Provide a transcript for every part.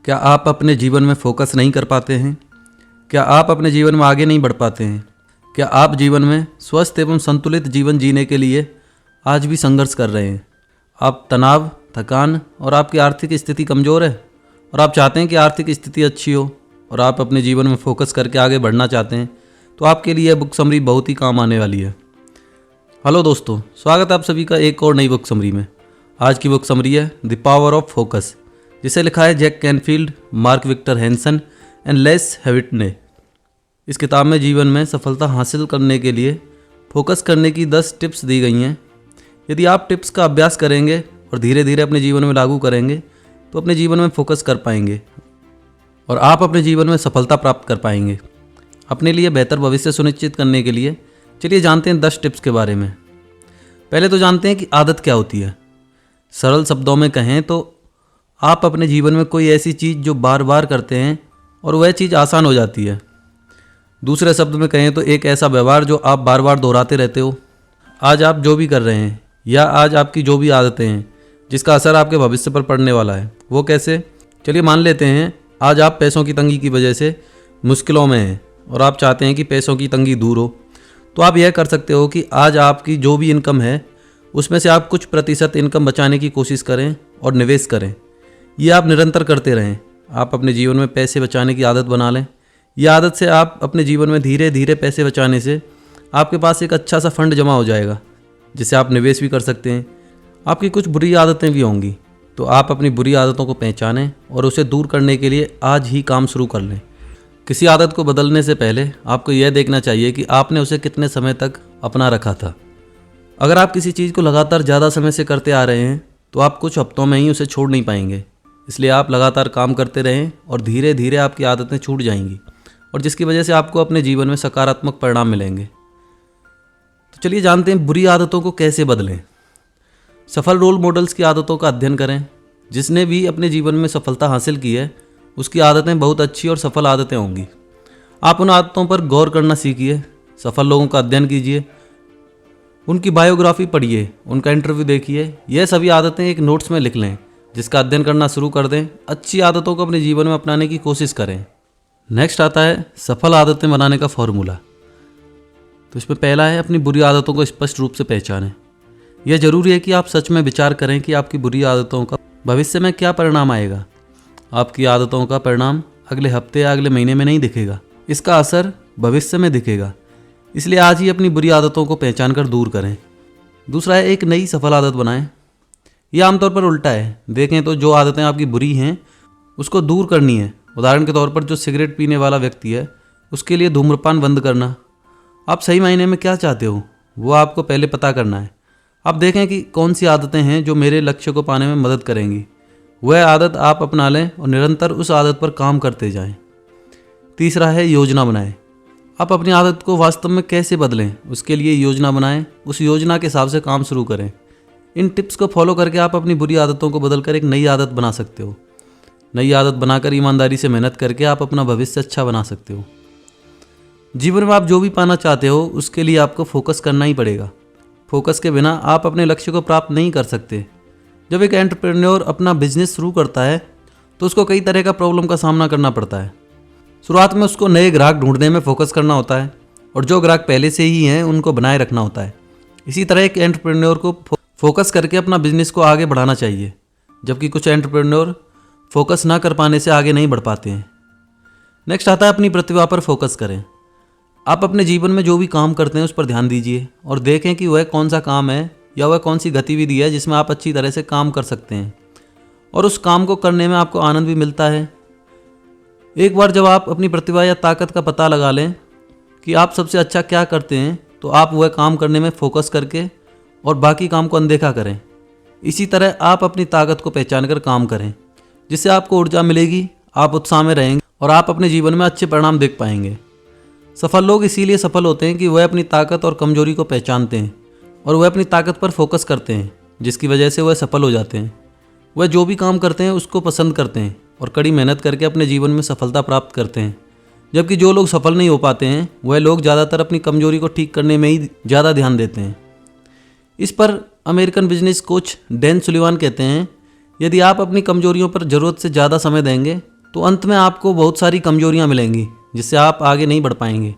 क्या आप अपने जीवन में फोकस नहीं कर पाते हैं? क्या आप अपने जीवन में आगे नहीं बढ़ पाते हैं? क्या आप जीवन में स्वस्थ एवं संतुलित जीवन जीने के लिए आज भी संघर्ष कर रहे हैं? आप तनाव, थकान और आपकी आर्थिक स्थिति कमज़ोर है और आप चाहते हैं कि आर्थिक स्थिति अच्छी हो और आप अपने जीवन में फोकस करके आगे बढ़ना चाहते हैं, तो आपके लिए यह बुक समरी बहुत ही काम आने वाली है। हेलो दोस्तों, स्वागत है आप सभी का एक और नई बुक समरी में। आज की बुक समरी है द पावर ऑफ फोकस, जिसे लिखा है Jack Canfield, Mark Victor Hansen and Les Hewitt ने। इस किताब में जीवन में सफलता हासिल करने के लिए फोकस करने की 10 टिप्स दी गई हैं। यदि आप टिप्स का अभ्यास करेंगे और धीरे धीरे अपने जीवन में लागू करेंगे तो अपने जीवन में फोकस कर पाएंगे और आप अपने जीवन में सफलता प्राप्त कर पाएंगे। अपने लिए बेहतर भविष्य सुनिश्चित करने के लिए चलिए जानते हैं 10 टिप्स के बारे में। पहले तो जानते हैं कि आदत क्या होती है। सरल शब्दों में कहें तो आप अपने जीवन में कोई ऐसी चीज़ जो बार बार करते हैं और वह चीज़ आसान हो जाती है। दूसरे शब्द में कहें तो एक ऐसा व्यवहार जो आप बार बार दोहराते रहते हो। आज आप जो भी कर रहे हैं या आज आपकी जो भी आदतें हैं जिसका असर आपके भविष्य पर पड़ने वाला है, वो कैसे? चलिए मान लेते हैं आज आप पैसों की तंगी की वजह से मुश्किलों में हैं और आप चाहते हैं कि पैसों की तंगी दूर हो। तो आप यह कर सकते हो कि आज आपकी जो भी इनकम है उसमें से आप कुछ प्रतिशत इनकम बचाने की कोशिश करें और निवेश करें। ये आप निरंतर करते रहें। आप अपने जीवन में पैसे बचाने की आदत बना लें। यह आदत से आप अपने जीवन में धीरे धीरे पैसे बचाने से आपके पास एक अच्छा सा फंड जमा हो जाएगा जिसे आप निवेश भी कर सकते हैं। आपकी कुछ बुरी आदतें भी होंगी, तो आप अपनी बुरी आदतों को पहचानें और उसे दूर करने के लिए आज ही काम शुरू कर लें। किसी आदत को बदलने से पहले आपको यह देखना चाहिए कि आपने उसे कितने समय तक अपना रखा था। अगर आप किसी चीज़ को लगातार ज़्यादा समय से करते आ रहे हैं तो आप कुछ हफ्तों में ही उसे छोड़ नहीं पाएंगे। इसलिए आप लगातार काम करते रहें और धीरे धीरे आपकी आदतें छूट जाएंगी और जिसकी वजह से आपको अपने जीवन में सकारात्मक परिणाम मिलेंगे। तो चलिए जानते हैं बुरी आदतों को कैसे बदलें। सफल रोल मॉडल्स की आदतों का अध्ययन करें। जिसने भी अपने जीवन में सफलता हासिल की है उसकी आदतें बहुत अच्छी और सफल आदतें होंगी। आप उन आदतों पर गौर करना सीखिए, सफल लोगों का अध्ययन कीजिए, उनकी बायोग्राफी पढ़िए, उनका इंटरव्यू देखिए। यह सभी आदतें एक नोट्स में लिख लें, जिसका अध्ययन करना शुरू कर दें। अच्छी आदतों को अपने जीवन में अपनाने की कोशिश करें। नेक्स्ट आता है सफल आदतें बनाने का फॉर्मूला। तो इसमें पहला है अपनी बुरी आदतों को स्पष्ट रूप से पहचानें। यह जरूरी है कि आप सच में विचार करें कि आपकी बुरी आदतों का भविष्य में क्या परिणाम आएगा। आपकी आदतों का परिणाम अगले हफ्ते या अगले महीने में नहीं दिखेगा, इसका असर भविष्य में दिखेगा। इसलिए आज ही अपनी बुरी आदतों को पहचान कर दूर करें। दूसरा है एक नई सफल आदत बनाएं। यह आमतौर पर उल्टा है। देखें तो जो आदतें आपकी बुरी हैं उसको दूर करनी है। उदाहरण के तौर पर जो सिगरेट पीने वाला व्यक्ति है उसके लिए धूम्रपान बंद करना। आप सही मायने में क्या चाहते हो वो आपको पहले पता करना है। आप देखें कि कौन सी आदतें हैं जो मेरे लक्ष्य को पाने में मदद करेंगी। वह आदत आप अपना लें और निरंतर उस आदत पर काम करते जाएं। तीसरा है योजना बनाएं। आप अपनी आदत को वास्तव में कैसे बदलें उसके लिए योजना बनाएं। उस योजना के हिसाब से काम शुरू करें। इन टिप्स को फॉलो करके आप अपनी बुरी आदतों को बदलकर एक नई आदत बना सकते हो। नई आदत बनाकर ईमानदारी से मेहनत करके आप अपना भविष्य अच्छा बना सकते हो। जीवन में आप जो भी पाना चाहते हो उसके लिए आपको फोकस करना ही पड़ेगा। फोकस के बिना आप अपने लक्ष्य को प्राप्त नहीं कर सकते। जब एक एंटरप्रेन्योर अपना बिजनेस शुरू करता है तो उसको कई तरह का प्रॉब्लम का सामना करना पड़ता है। शुरुआत में उसको नए ग्राहक ढूंढने में फोकस करना होता है और जो ग्राहक पहले से ही हैं उनको बनाए रखना होता है। इसी तरह एक एंटरप्रेन्योर को फोकस करके अपना बिजनेस को आगे बढ़ाना चाहिए, जबकि कुछ एंटरप्रेन्योर फोकस ना कर पाने से आगे नहीं बढ़ पाते हैं। नेक्स्ट आता है अपनी प्रतिभा पर फोकस करें। आप अपने जीवन में जो भी काम करते हैं उस पर ध्यान दीजिए और देखें कि वह कौन सा काम है या वह कौन सी गतिविधि है जिसमें आप अच्छी तरह से काम कर सकते हैं और उस काम को करने में आपको आनंद भी मिलता है। एक बार जब आप अपनी प्रतिभा या ताकत का पता लगा लें कि आप सबसे अच्छा क्या करते हैं तो आप वह काम करने में फोकस करके और बाकी काम को अनदेखा करें। इसी तरह आप अपनी ताकत को पहचान कर काम करें, जिससे आपको ऊर्जा मिलेगी, आप उत्साह में रहेंगे और आप अपने जीवन में अच्छे परिणाम देख पाएंगे। सफल लोग इसीलिए सफल होते हैं कि वह अपनी ताकत और कमजोरी को पहचानते हैं और वह अपनी ताकत पर फोकस करते हैं, जिसकी वजह से वह सफल हो जाते हैं। वह जो भी काम करते हैं उसको पसंद करते हैं और कड़ी मेहनत करके अपने जीवन में सफलता प्राप्त करते हैं। जबकि जो लोग सफल नहीं हो पाते हैं वह लोग ज़्यादातर अपनी कमजोरी को ठीक करने में ही ज़्यादा ध्यान देते हैं। इस पर American business coach Dan Sullivan कहते हैं, यदि आप अपनी कमजोरियों पर ज़रूरत से ज़्यादा समय देंगे तो अंत में आपको बहुत सारी कमजोरियां मिलेंगी जिससे आप आगे नहीं बढ़ पाएंगे।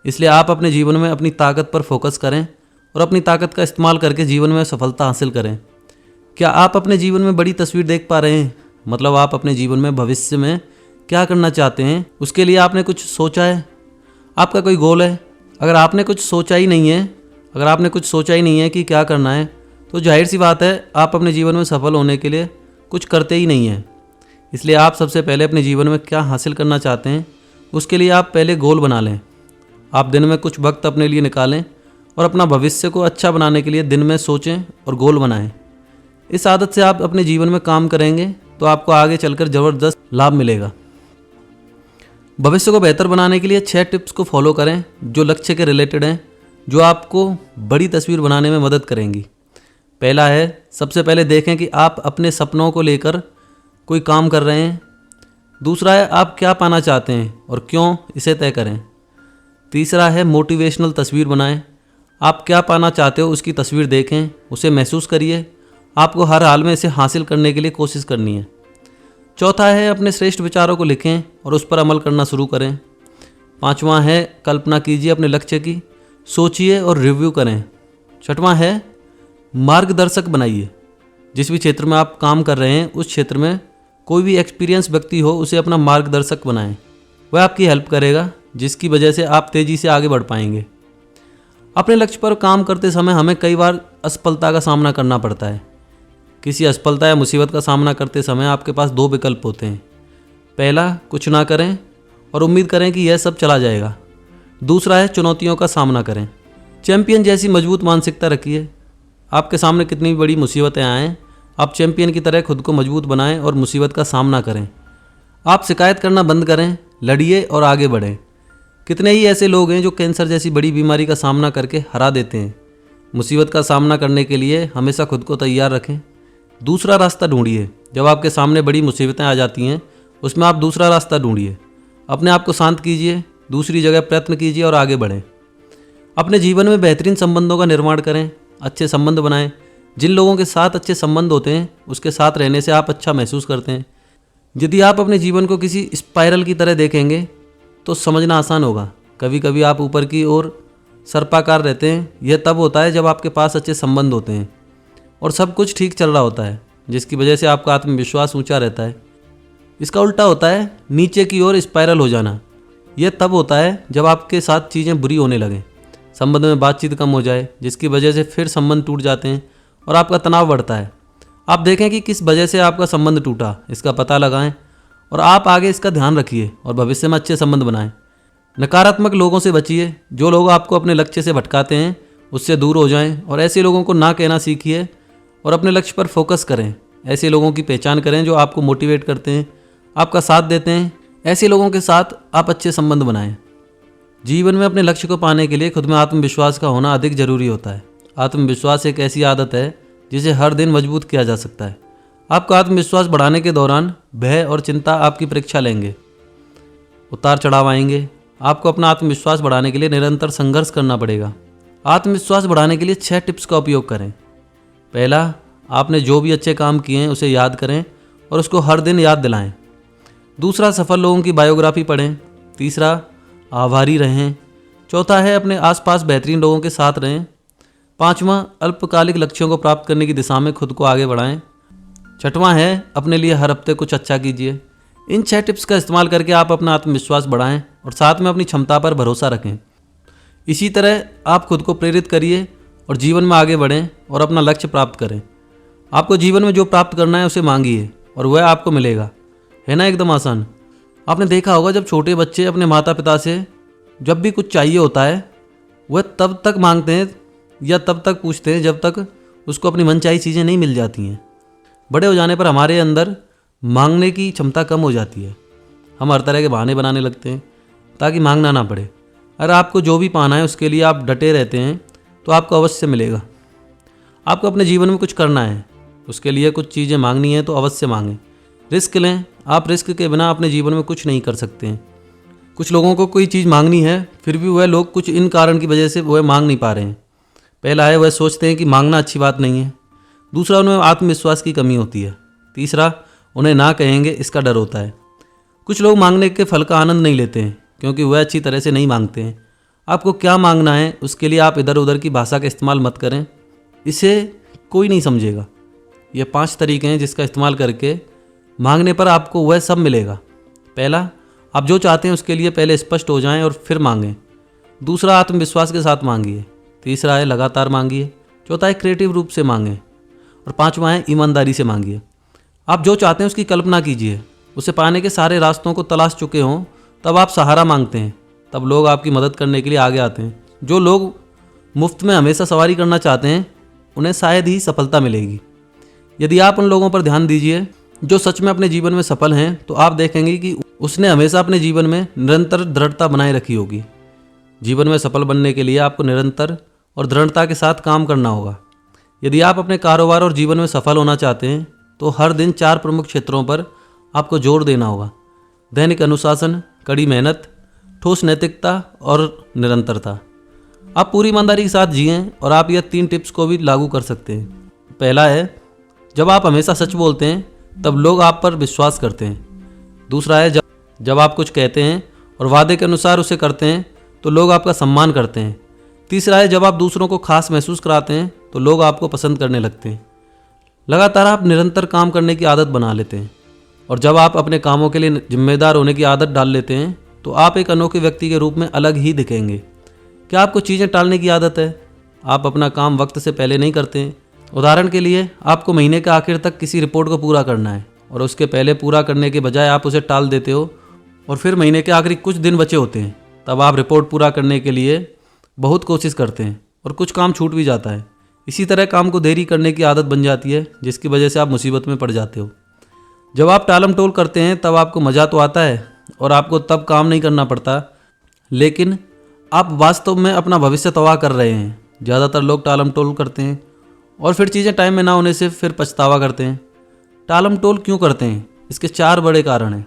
इसलिए आप अपने जीवन में अपनी ताकत पर फोकस करें और अपनी ताकत का इस्तेमाल करके जीवन में सफलता हासिल करें। क्या आप अपने जीवन में बड़ी तस्वीर देख पा रहे हैं? मतलब आप अपने जीवन में भविष्य में क्या करना चाहते हैं, उसके लिए आपने कुछ सोचा है? आपका कोई गोल है? अगर आपने कुछ सोचा ही नहीं है कि क्या करना है, तो जाहिर सी बात है आप अपने जीवन में सफल होने के लिए कुछ करते ही नहीं हैं। इसलिए आप सबसे पहले अपने जीवन में क्या हासिल करना चाहते हैं, उसके लिए आप पहले गोल बना लें। आप दिन में कुछ वक्त अपने लिए निकालें और अपना भविष्य को अच्छा बनाने के लिए दिन में सोचें और गोल बनाएं। इस आदत से आप अपने जीवन में काम करेंगे तो आपको आगे चलकर ज़बरदस्त लाभ मिलेगा। भविष्य को बेहतर बनाने के लिए 6 टिप्स को फॉलो करें जो लक्ष्य के रिलेटेड हैं, जो आपको बड़ी तस्वीर बनाने में मदद करेंगी। पहला है, सबसे पहले देखें कि आप अपने सपनों को लेकर कोई काम कर रहे हैं। दूसरा है, आप क्या पाना चाहते हैं और क्यों, इसे तय करें। तीसरा है, मोटिवेशनल तस्वीर बनाएं। आप क्या पाना चाहते हो उसकी तस्वीर देखें, उसे महसूस करिए। आपको हर हाल में इसे हासिल करने के लिए कोशिश करनी है। चौथा है, अपने श्रेष्ठ विचारों को लिखें और उस पर अमल करना शुरू करें। पांचवा है, कल्पना कीजिए अपने लक्ष्य की, सोचिए और रिव्यू करें। छठवां है, मार्गदर्शक बनाइए। जिस भी क्षेत्र में आप काम कर रहे हैं उस क्षेत्र में कोई भी एक्सपीरियंस व्यक्ति हो उसे अपना मार्गदर्शक बनाएं। वह आपकी हेल्प करेगा, जिसकी वजह से आप तेज़ी से आगे बढ़ पाएंगे। अपने लक्ष्य पर काम करते समय हमें कई बार असफलता का सामना करना पड़ता है। किसी असफलता या मुसीबत का सामना करते समय आपके पास 2 विकल्प होते हैं। पहला, कुछ ना करें और उम्मीद करें कि यह सब चला जाएगा। दूसरा है, चुनौतियों का सामना करें। चैंपियन जैसी मजबूत मानसिकता रखिए। आपके सामने कितनी भी बड़ी मुसीबतें आएँ, आप चैंपियन की तरह खुद को मजबूत बनाएं और मुसीबत का सामना करें। आप शिकायत करना बंद करें, लड़िए और आगे बढ़ें। कितने ही ऐसे लोग हैं जो कैंसर जैसी बड़ी बीमारी का सामना करके हरा देते हैं। मुसीबत का सामना करने के लिए हमेशा खुद को तैयार रखें। दूसरा रास्ता ढूंढिए। जब आपके सामने बड़ी मुसीबतें आ जाती हैं उसमें आप दूसरा रास्ता ढूंढिए। अपने आप को शांत कीजिए, दूसरी जगह प्रयत्न कीजिए और आगे बढ़ें। अपने जीवन में बेहतरीन संबंधों का निर्माण करें, अच्छे संबंध बनाएं। जिन लोगों के साथ अच्छे संबंध होते हैं उसके साथ रहने से आप अच्छा महसूस करते हैं। यदि आप अपने जीवन को किसी स्पाइरल की तरह देखेंगे तो समझना आसान होगा। कभी कभी आप ऊपर की ओर सर्पाकार रहते हैं। यह तब होता है जब आपके पास अच्छे संबंध होते हैं और सब कुछ ठीक चल रहा होता है, जिसकी वजह से आपका आत्मविश्वास ऊंचा रहता है। इसका उल्टा होता है नीचे की ओर स्पाइरल हो जाना। यह तब होता है जब आपके साथ चीज़ें बुरी होने लगें, संबंध में बातचीत कम हो जाए, जिसकी वजह से फिर संबंध टूट जाते हैं और आपका तनाव बढ़ता है। आप देखें कि किस वजह से आपका संबंध टूटा, इसका पता लगाएं और आप आगे इसका ध्यान रखिए और भविष्य में अच्छे संबंध बनाएं। नकारात्मक लोगों से बचिए। जो लोग आपको अपने लक्ष्य से भटकाते हैं उससे दूर हो जाएं और ऐसे लोगों को ना कहना सीखिए और अपने लक्ष्य पर फोकस करें। ऐसे लोगों की पहचान करें जो आपको मोटिवेट करते हैं, आपका साथ देते हैं। ऐसे लोगों के साथ आप अच्छे संबंध बनाएं। जीवन में अपने लक्ष्य को पाने के लिए खुद में आत्मविश्वास का होना अधिक जरूरी होता है। आत्मविश्वास एक ऐसी आदत है जिसे हर दिन मजबूत किया जा सकता है। आपका आत्मविश्वास बढ़ाने के दौरान भय और चिंता आपकी परीक्षा लेंगे, उतार चढ़ाव आएंगे। आपको अपना आत्मविश्वास बढ़ाने के लिए निरंतर संघर्ष करना पड़ेगा। आत्मविश्वास बढ़ाने के लिए 6 टिप्स का उपयोग करें। पहला, आपने जो भी अच्छे काम किए हैं उसे याद करें और उसको हर दिन याद दिलाएं। दूसरा, सफल लोगों की बायोग्राफी पढ़ें। तीसरा, आभारी रहें। चौथा है, अपने आसपास बेहतरीन लोगों के साथ रहें। पांचवा, अल्पकालिक लक्ष्यों को प्राप्त करने की दिशा में खुद को आगे बढ़ाएं। छठवां है, अपने लिए हर हफ्ते कुछ अच्छा कीजिए। इन 6 टिप्स का इस्तेमाल करके आप अपना आत्मविश्वास बढ़ाएं और साथ में अपनी क्षमता पर भरोसा रखें। इसी तरह आप खुद को प्रेरित करिए और जीवन में आगे बढ़ें और अपना लक्ष्य प्राप्त करें। आपको जीवन में जो प्राप्त करना है उसे मांगिए और वह आपको मिलेगा। है ना एकदम आसान। आपने देखा होगा जब छोटे बच्चे अपने माता पिता से जब भी कुछ चाहिए होता है वह तब तक मांगते हैं या तब तक पूछते हैं जब तक उसको अपनी मनचाही चीज़ें नहीं मिल जाती हैं। बड़े हो जाने पर हमारे अंदर मांगने की क्षमता कम हो जाती है। हम हर तरह के बहाने बनाने लगते हैं ताकि मांगना ना पड़े। अगर आपको जो भी पाना है उसके लिए आप डटे रहते हैं तो आपको अवश्य मिलेगा। आपको अपने जीवन में कुछ करना है, उसके लिए कुछ चीज़ें मांगनी है तो अवश्य मांगें। रिस्क लें। आप रिस्क के बिना अपने जीवन में कुछ नहीं कर सकते हैं। कुछ लोगों को कोई चीज़ मांगनी है फिर भी वह लोग कुछ इन कारण की वजह से वह मांग नहीं पा रहे हैं। पहला है, वह सोचते हैं कि मांगना अच्छी बात नहीं है। दूसरा, उनमें आत्मविश्वास की कमी होती है। तीसरा, उन्हें ना कहेंगे इसका डर होता है। कुछ लोग मांगने के फल का आनंद नहीं लेते हैं क्योंकि वह अच्छी तरह से नहीं मांगते हैं। आपको क्या मांगना है उसके लिए आप इधर उधर की भाषा का इस्तेमाल मत करें, इसे कोई नहीं समझेगा। ये 5 तरीके हैं जिसका इस्तेमाल करके मांगने पर आपको वह सब मिलेगा। पहला, आप जो चाहते हैं उसके लिए पहले स्पष्ट हो जाएं और फिर मांगें। दूसरा, आत्मविश्वास के साथ मांगिए। तीसरा है लगातार मांगिए। चौथा है क्रिएटिव रूप से मांगें। और 5वां है ईमानदारी से मांगिए। आप जो चाहते हैं उसकी कल्पना कीजिए, उसे पाने के सारे रास्तों को तलाश चुके हों, तब आप सहारा मांगते हैं, तब लोग आपकी मदद करने के लिए आगे आते हैं। जो लोग मुफ्त में हमेशा सवारी करना चाहते हैं उन्हें शायद ही सफलता मिलेगी। यदि आप उन लोगों पर ध्यान दीजिए जो सच में अपने जीवन में सफल हैं, तो आप देखेंगे कि उसने हमेशा अपने जीवन में निरंतर दृढ़ता बनाए रखी होगी। जीवन में सफल बनने के लिए आपको निरंतर और दृढ़ता के साथ काम करना होगा। यदि आप अपने कारोबार और जीवन में सफल होना चाहते हैं तो हर दिन 4 प्रमुख क्षेत्रों पर आपको जोर देना होगा: दैनिक अनुशासन, कड़ी मेहनत, ठोस नैतिकता और निरंतरता। आप पूरी ईमानदारी के साथ जिएं और आप यह 3 टिप्स को भी लागू कर सकते हैं। पहला है, जब आप हमेशा सच बोलते हैं तब लोग आप पर विश्वास करते हैं। दूसरा है, जब आप कुछ कहते हैं और वादे के अनुसार उसे करते हैं तो लोग आपका सम्मान करते हैं। तीसरा है, जब आप दूसरों को खास महसूस कराते हैं तो लोग आपको पसंद करने लगते हैं। लगातार आप निरंतर काम करने की आदत बना लेते हैं और जब आप अपने कामों के लिए जिम्मेदार होने की आदत डाल लेते हैं तो आप एक अनोखे व्यक्ति के रूप में अलग ही दिखेंगे। क्या आपको चीज़ें टालने की आदत है? आप अपना काम वक्त से पहले नहीं करते हैं। उदाहरण के लिए, आपको महीने के आखिर तक किसी रिपोर्ट को पूरा करना है और उसके पहले पूरा करने के बजाय आप उसे टाल देते हो और फिर महीने के आखिरी कुछ दिन बचे होते हैं, तब आप रिपोर्ट पूरा करने के लिए बहुत कोशिश करते हैं और कुछ काम छूट भी जाता है। इसी तरह काम को देरी करने की आदत बन जाती है जिसकी वजह से आप मुसीबत में पड़ जाते हो। जब आप टालम टोल करते हैं तब आपको मज़ा तो आता है और आपको तब काम नहीं करना पड़ता, लेकिन आप वास्तव में अपना भविष्य तबाह कर रहे हैं। ज़्यादातर लोग टालम टोल करते हैं और फिर चीज़ें टाइम में ना होने से फिर पछतावा करते हैं। टालम टोल क्यों करते हैं? इसके 4 बड़े कारण हैं।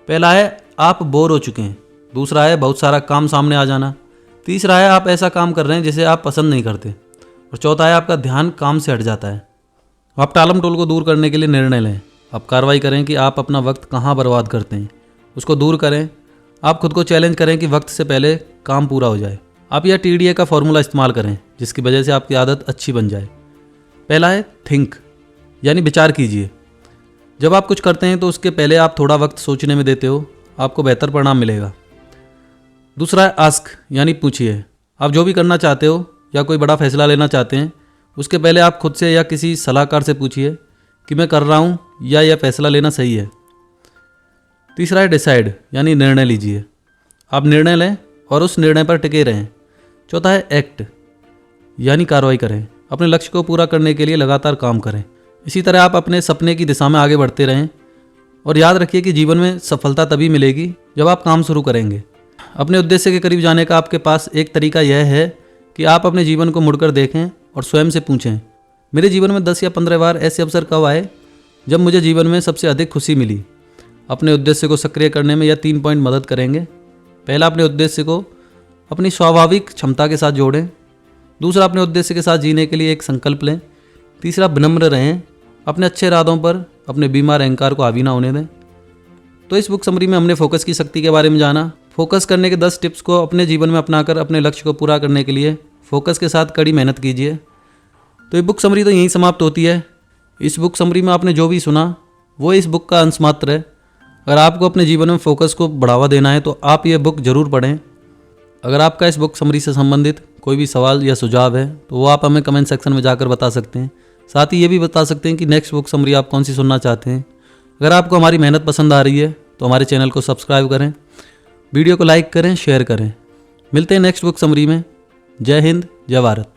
पहला है, आप बोर हो चुके हैं। दूसरा है, बहुत सारा काम सामने आ जाना। तीसरा है, आप ऐसा काम कर रहे हैं जिसे आप पसंद नहीं करते। और चौथा है, आपका ध्यान काम से हट जाता है। आप टालम टोल को दूर करने के लिए निर्णय लें। आप कार्रवाई करें कि आप अपना वक्त कहाँ बर्बाद करते हैं, उसको दूर करें। आप खुद को चैलेंज करें कि वक्त से पहले काम पूरा हो जाए। आप यह TDA का फॉर्मूला इस्तेमाल करें जिसकी वजह से आपकी आदत अच्छी बन जाए। पहला है थिंक, यानी विचार कीजिए। जब आप कुछ करते हैं तो उसके पहले आप थोड़ा वक्त सोचने में देते हो, आपको बेहतर परिणाम मिलेगा। दूसरा है आस्क, यानी पूछिए। आप जो भी करना चाहते हो या कोई बड़ा फैसला लेना चाहते हैं उसके पहले आप खुद से या किसी सलाहकार से पूछिए कि मैं कर रहा हूँ या यह फैसला लेना सही है। तीसरा है डिसाइड, यानी निर्णय लीजिए। आप निर्णय लें और उस निर्णय पर टिके रहें। चौथा है एक्ट, यानी कार्रवाई करें। अपने लक्ष्य को पूरा करने के लिए लगातार काम करें। इसी तरह आप अपने सपने की दिशा में आगे बढ़ते रहें और याद रखिए कि जीवन में सफलता तभी मिलेगी जब आप काम शुरू करेंगे। अपने उद्देश्य के करीब जाने का आपके पास एक तरीका यह है कि आप अपने जीवन को मुड़कर देखें और स्वयं से पूछें, मेरे जीवन में 10 या 15 बार ऐसे अवसर कब आए जब मुझे जीवन में सबसे अधिक खुशी मिली। अपने उद्देश्य को सक्रिय करने में यह 3 पॉइंट मदद करेंगे। पहला, अपने उद्देश्य को अपनी स्वाभाविक क्षमता के साथ जोड़ें। दूसरा, अपने उद्देश्य के साथ जीने के लिए एक संकल्प लें। तीसरा, विनम्र रहें। अपने अच्छे इरादों पर अपने बीमार अहंकार को हावी ना होने दें। तो इस बुक समरी में हमने फोकस की शक्ति के बारे में जाना। फोकस करने के 10 टिप्स को अपने जीवन में अपनाकर अपने लक्ष्य को पूरा करने के लिए फोकस के साथ कड़ी मेहनत कीजिए। तो ये बुक समरी तो यहीं समाप्त होती है। इस बुक समरी में आपने जो भी सुना वो इस बुक का अंश मात्र है। अगर आपको अपने जीवन में फोकस को बढ़ावा देना है तो आप ये बुक ज़रूर पढ़ें। अगर आपका इस बुक समरी से संबंधित कोई भी सवाल या सुझाव है तो वो आप हमें कमेंट सेक्शन में जाकर बता सकते हैं। साथ ही ये भी बता सकते हैं कि नेक्स्ट बुक समरी आप कौन सी सुनना चाहते हैं। अगर आपको हमारी मेहनत पसंद आ रही है तो हमारे चैनल को सब्सक्राइब करें, वीडियो को लाइक करें, शेयर करें। मिलते हैं नेक्स्ट बुक समरी में। जय हिंद, जय भारत।